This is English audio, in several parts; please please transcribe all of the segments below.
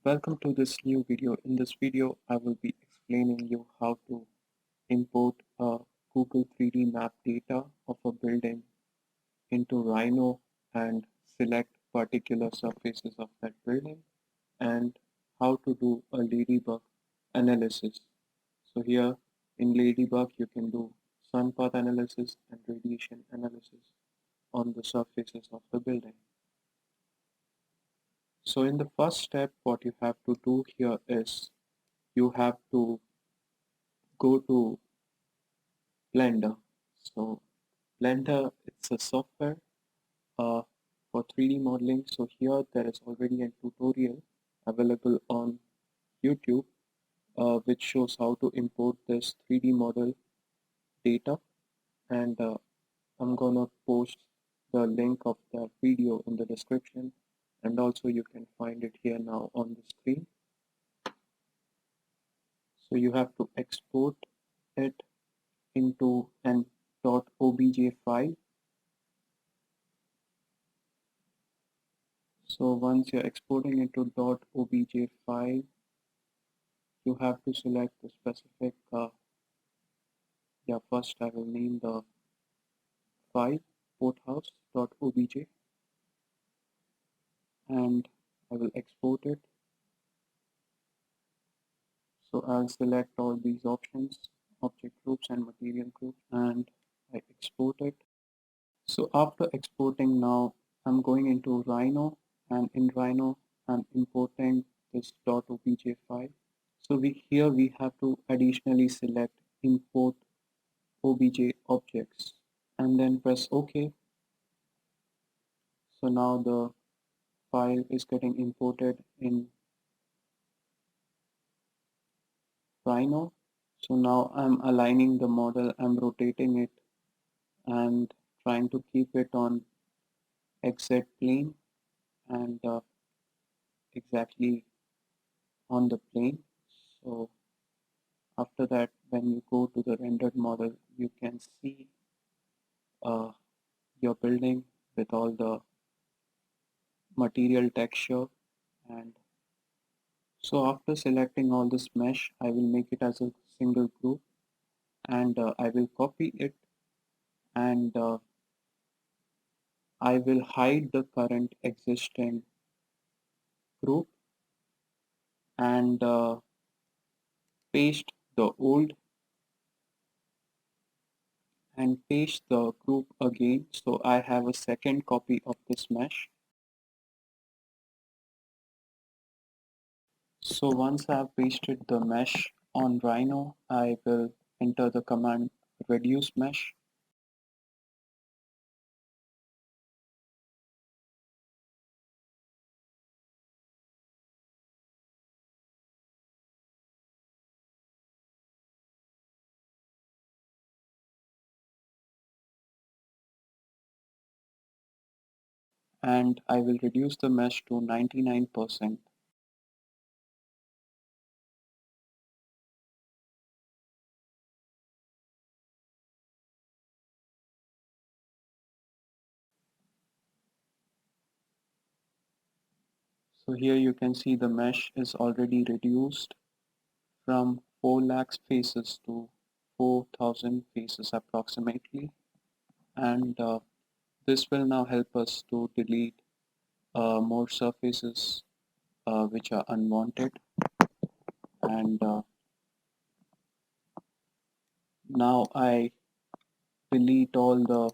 Welcome to this new video. In this video, I will be explaining you how to import a Google 3D map data of a building into Rhino and select particular surfaces of that building and how to do a ladybug analysis. So here in ladybug, you can do sun path analysis and radiation analysis on the surfaces of the building. So in the first step, what you have to do here is you have to go to Blender. So Blender, it's a software uh, for 3D modeling. So here there is already a tutorial available on YouTube which shows how to import this 3D model data, and I'm gonna post the link of that video in the description, and also you can find it here now on the screen. So you have to export it into an .obj file. So once you're exporting into .obj file, you have to select the specific, first I will name the file porthouse.obj, and I will export it. So I'll select all these options, object groups and material groups, and I export it. So after exporting now, I'm going into Rhino, and in Rhino, I'm importing this .obj file. So here we have to additionally select import obj objects and then press OK. So now the file is getting imported in Rhino. So now I'm aligning the model, I'm rotating it and trying to keep it on XZ plane and exactly on the plane. So after that, when you go to the rendered model, you can see uh, your building with all the material texture. And so after selecting all this mesh, I will make it as a single group, and I will copy it, and I will hide the current existing group and paste the old and paste the group again. So I have a second copy of this mesh. So once I have pasted the mesh on Rhino, I will enter the command reduce mesh. And I will reduce the mesh to 99%. So here you can see the mesh is already reduced from 4 lakhs faces to 4,000 faces approximately, and this will now help us to delete more surfaces which are unwanted, and now I delete all the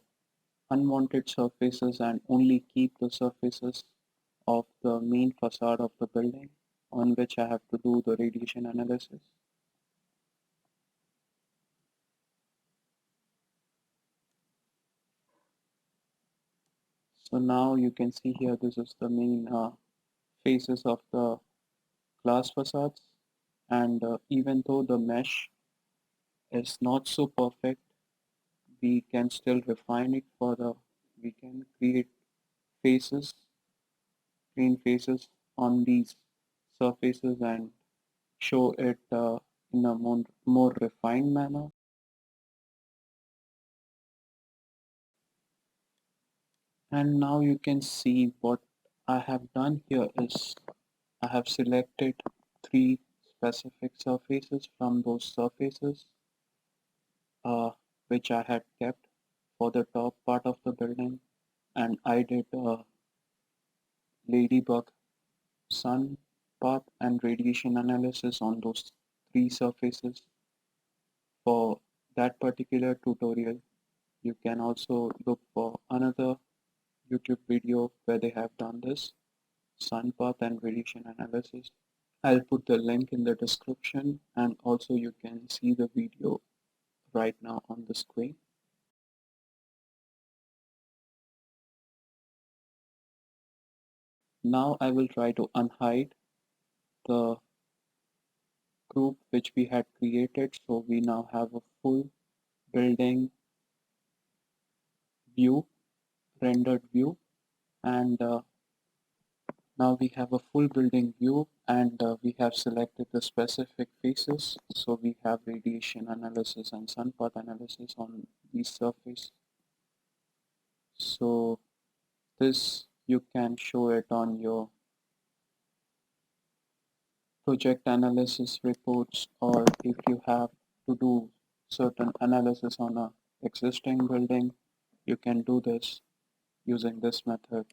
unwanted surfaces and only keep the surfaces of the main facade of the building on which I have to do the radiation analysis. So now you can see here this is the main faces of the glass facades, and even though the mesh is not so perfect, we can still refine it further. We can create faces, clean faces on these surfaces and show it in a more refined manner. And now you can see what I have done here is I have selected three specific surfaces from those surfaces uh, which I had kept for the top part of the building, and I did a ladybug sun path and radiation analysis on those three surfaces. For that particular tutorial, you can also look for another YouTube video where they have done this sun path and radiation analysis. I'll put the link in the description, and also you can see the video right now on the screen. Now I will try to unhide the group which we had created, so we now have a full building view, rendered view, and now we have a full building view, and we have selected the specific faces. So we have radiation analysis and sun path analysis on these surface. So this you can show it on your project analysis reports, or if you have to do certain analysis on a existing building, you can do this using this method.